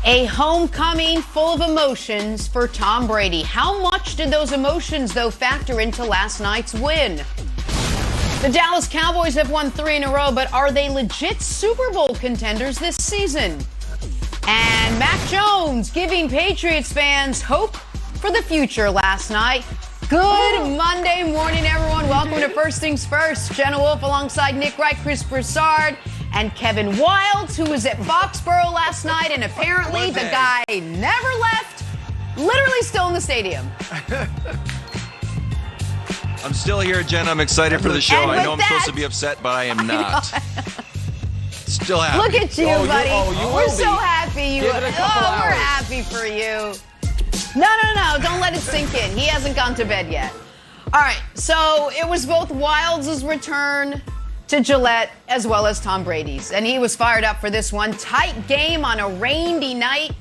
A homecoming full of emotions for Tom Brady. How much did those emotions, though, factor into last night's win? The Dallas Cowboys have won 3 in a row, but are they legit Super Bowl contenders this season? And Mac Jones giving Patriots fans hope for the future last night. Good Monday morning, everyone. Welcome to First Things First. Jenna Wolf alongside Nick Wright, Chris Broussard, and Kevin Wildes, who was at Foxborough last night, and apparently the guy never left, literally still in the stadium. I'm still here, Jenna. I'm excited for the show. I know I'm supposed to be upset, but I am not. Still happy. Look at you, buddy. We're so happy. Give it a couple hours. We're happy for you. No. Don't let it sink in. He hasn't gone to bed yet. All right. So it was both Wildes' return to Gillette as well as Tom Brady's. And he was fired up for this one. Tight game on a rainy night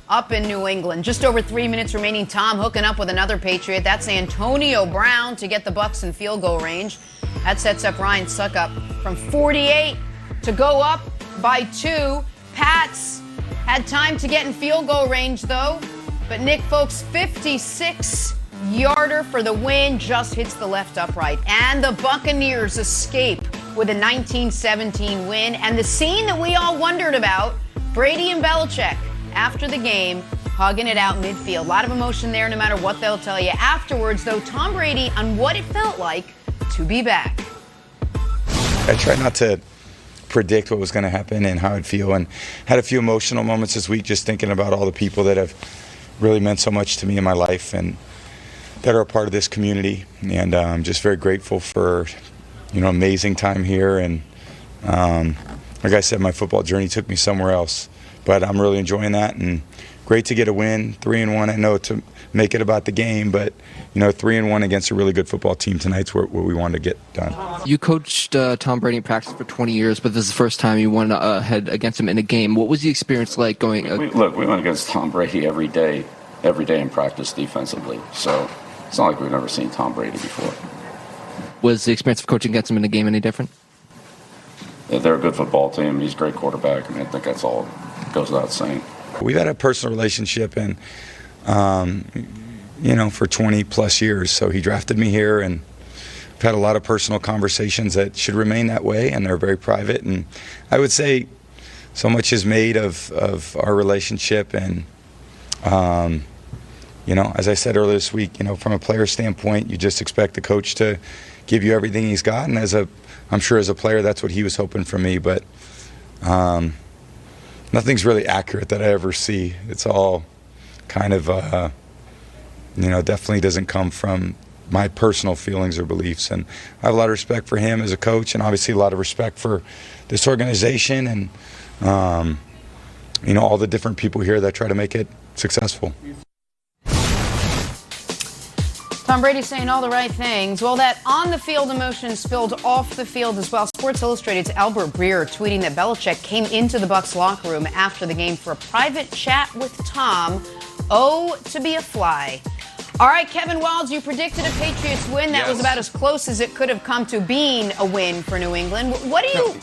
up in New England. Just over 3 minutes remaining. Tom hooking up with another Patriot. That's Antonio Brown to get the Bucs in field goal range. That sets up Ryan Suckup from 48 to go up by 2. Pats had time to get in field goal range, though. But Nick Folks, 56-yarder for the win, just hits the left upright. And the Buccaneers escape with a 19-17 win. And the scene that we all wondered about, Brady and Belichick after the game, hugging it out midfield. A lot of emotion there, no matter what they'll tell you. Afterwards, though, Tom Brady on what it felt like to be back. I tried not to predict what was going to happen and how I'd feel, and had a few emotional moments this week just thinking about all the people that have really meant so much to me in my life and that are a part of this community. And I'm just very grateful for, amazing time here. And like I said, my football journey took me somewhere else, but I'm really enjoying that, and great to get a win, 3-1. I know to make it about the game, but 3-1 against a really good football team tonight's where we want to get done. You coached Tom Brady in practice for 20 years, but this is the first time you went head against him in a game. What was the experience like going? We went against Tom Brady every day in practice defensively. So it's not like we've never seen Tom Brady before. Was the experience of coaching against him in a game any different? They're a good football team. He's a great quarterback. I think that's all goes without saying. We've had a personal relationship, and for 20 plus years. So he drafted me here, and I've had a lot of personal conversations that should remain that way, and they're very private. And I would say so much is made of our relationship. And as I said earlier this week, from a player standpoint, you just expect the coach to give you everything he's got, and I'm sure as a player, that's what he was hoping from me. But nothing's really accurate that I ever see. It's all kind of, definitely doesn't come from my personal feelings or beliefs. And I have a lot of respect for him as a coach, and obviously a lot of respect for this organization and, all the different people here that try to make it successful. Tom Brady saying all the right things. Well, that on-the-field emotion spilled off the field as well. Sports Illustrated's Albert Breer tweeting that Belichick came into the Bucs locker room after the game for a private chat with Tom. Oh, to be a fly. All right, Kevin Wildes, you predicted a Patriots win. That was about as close as it could have come to being a win for New England. What are you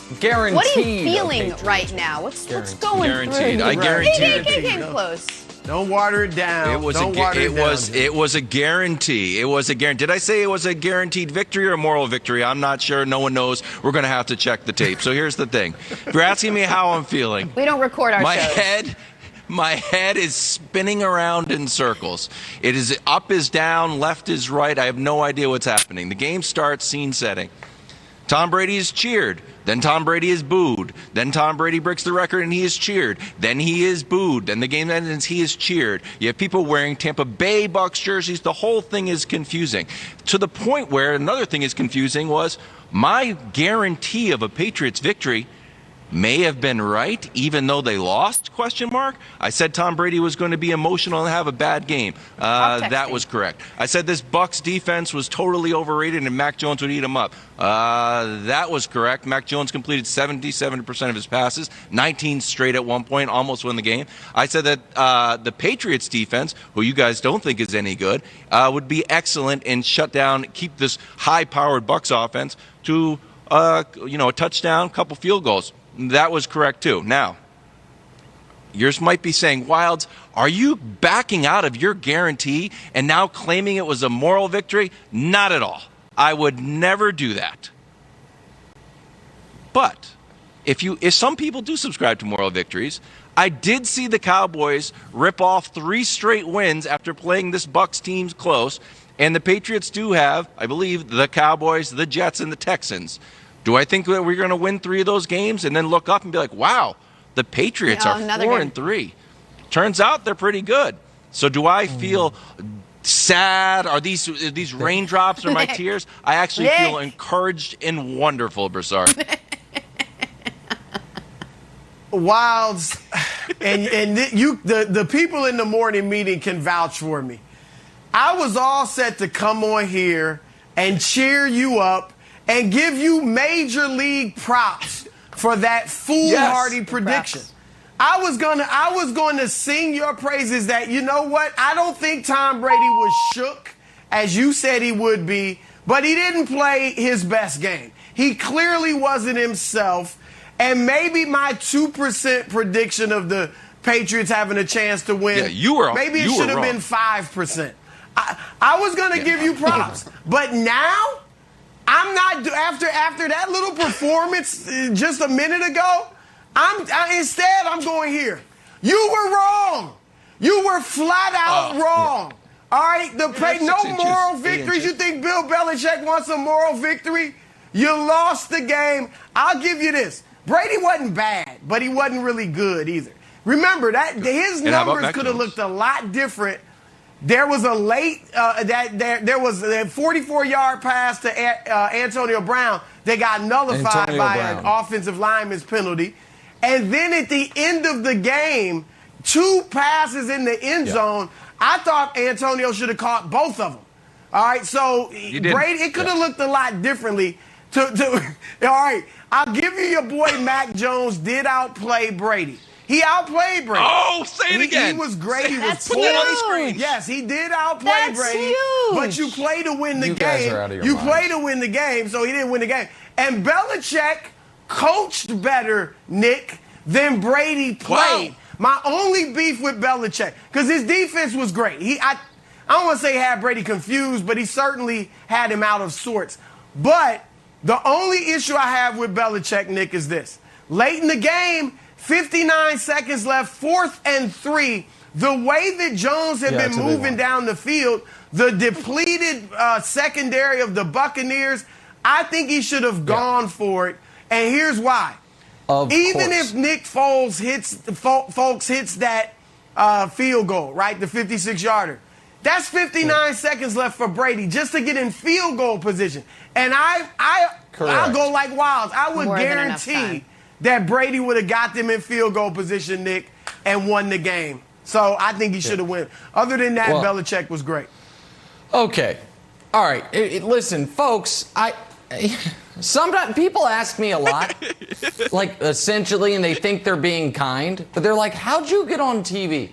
feeling right now? What's going through you? I guarantee it. He came close. Don't water it down. It was a guarantee. It was a guarantee. Did I say it was a guaranteed victory or a moral victory? I'm not sure. No one knows. We're going to have to check the tape. So here's the thing. If you're asking me how I'm feeling, we don't record our shows. My head is spinning around in circles. It is up is down, left is right. I have no idea what's happening. The game starts, scene setting. Tom Brady is cheered. Then Tom Brady is booed. Then Tom Brady breaks the record and he is cheered. Then he is booed. Then the game ends and he is cheered. You have people wearing Tampa Bay Bucs jerseys. The whole thing is confusing. To the point where another thing is confusing was my guarantee of a Patriots victory may have been right, even though they lost, ? I said Tom Brady was going to be emotional and have a bad game. That was correct. I said this Bucs defense was totally overrated and Mac Jones would eat them up. That was correct. Mac Jones completed 77% of his passes, 19 straight at one point, almost won the game. I said that the Patriots defense, who you guys don't think is any good, would be excellent and shut down, keep this high-powered Bucs offense to a touchdown, couple field goals. That was correct too. Now, yours might be saying, Wilds, are you backing out of your guarantee and now claiming it was a moral victory? Not at all. I would never do that. But if some people do subscribe to moral victories, I did see the Cowboys rip off 3 straight wins after playing this Bucs team close, and the Patriots do have, I believe, the Cowboys, the Jets, and the Texans. Do I think that we're going to win 3 of those games and then look up and be like, wow, the Patriots are 4-3? Turns out they're pretty good. So do I feel sad? Are these raindrops or my tears? I actually feel encouraged and wonderful, Broussard. Wilds, and the people in the morning meeting can vouch for me. I was all set to come on here and cheer you up and give you major league props for that foolhardy prediction. I was going to sing your praises that, you know what, I don't think Tom Brady was shook as you said he would be, but he didn't play his best game. He clearly wasn't himself. And maybe my 2% prediction of the Patriots having a chance to win, maybe it should have been 5%. I was going to give you props. But now, I'm not, after that little performance just a minute ago, instead I'm going here. You were wrong. You were flat out wrong. Yeah. All right? No moral victories. You think Bill Belichick wants a moral victory? You lost the game. I'll give you this. Brady wasn't bad, but he wasn't really good either. Remember that his numbers could have looked a lot different. There was a late there was a 44-yard pass to Antonio Brown that got nullified by an offensive lineman's penalty, and then at the end of the game, 2 passes in the end zone. I thought Antonio should have caught both of them. All right, so Brady, it could have looked a lot differently. All right, I'll give you your boy Mac Jones did outplay Brady. He outplayed Brady. Oh, say it again. He was great. He was put that on the screen. Yes, he did outplay Brady. Huge. But you play to win the game. Guys are out of your you minds. play to win the game, so he didn't win the game. And Belichick coached better, Nick, than Brady played. Wow. My only beef with Belichick, because his defense was great. I don't want to say he had Brady confused, but he certainly had him out of sorts. But the only issue I have with Belichick, Nick, is this. Late in the game, 59 seconds left, 4th and 3. The way that Jones had been moving down the field, the depleted secondary of the Buccaneers, I think he should have gone for it. And here's why. Even if Nick Foles hits that field goal, right, the 56-yarder, that's 59 seconds left for Brady just to get in field goal position. And I'll go like Wilds. I would guarantee that Brady would have got them in field goal position, Nick, and won the game. So I think he should have won. Other than that, Belichick was great. Okay. All right. Listen, folks, sometimes people ask me a lot, like essentially, and they think they're being kind, but they're like, how'd you get on TV?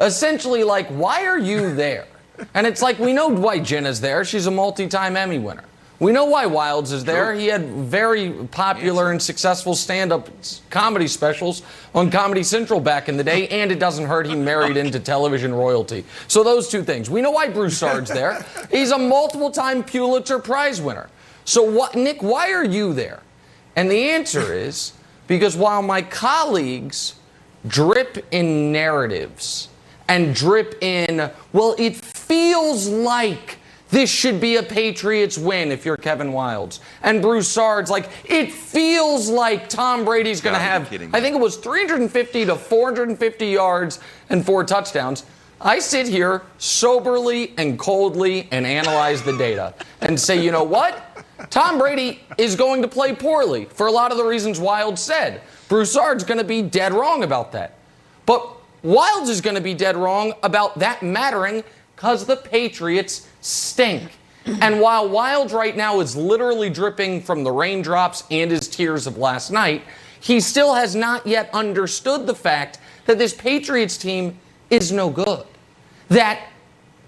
Essentially, like, why are you there? And it's like, we know why Jenna's there. She's a multi-time Emmy winner. We know why Wilds is there. He had very popular and successful stand-up comedy specials on Comedy Central back in the day, and it doesn't hurt he married into television royalty. So those 2 things. We know why Broussard's there. He's a multiple-time Pulitzer Prize winner. So, Nick, why are you there? And the answer is because while my colleagues drip in narratives and drip in, well, it feels like this should be a Patriots win if you're Kevin Wilds. And Broussard's like, it feels like Tom Brady's going to have, I think it was 350 to 450 yards and 4 touchdowns. I sit here soberly and coldly and analyze the data and say, you know what? Tom Brady is going to play poorly for a lot of the reasons Wilds said. Broussard's going to be dead wrong about that. But Wilds is going to be dead wrong about that mattering because the Patriots stink. And while Wilds right now is literally dripping from the raindrops and his tears of last night, he still has not yet understood the fact that this Patriots team is no good. That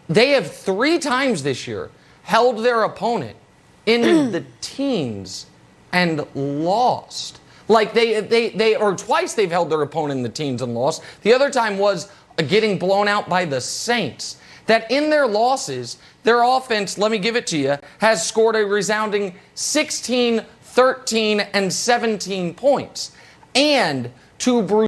they have 3 times this year held their opponent in the teens and lost. Like or twice they've held their opponent in the teens and lost. The other time was getting blown out by the Saints. That in their losses, their offense, let me give it to you, has scored a resounding 16, 13, and 17 points. And to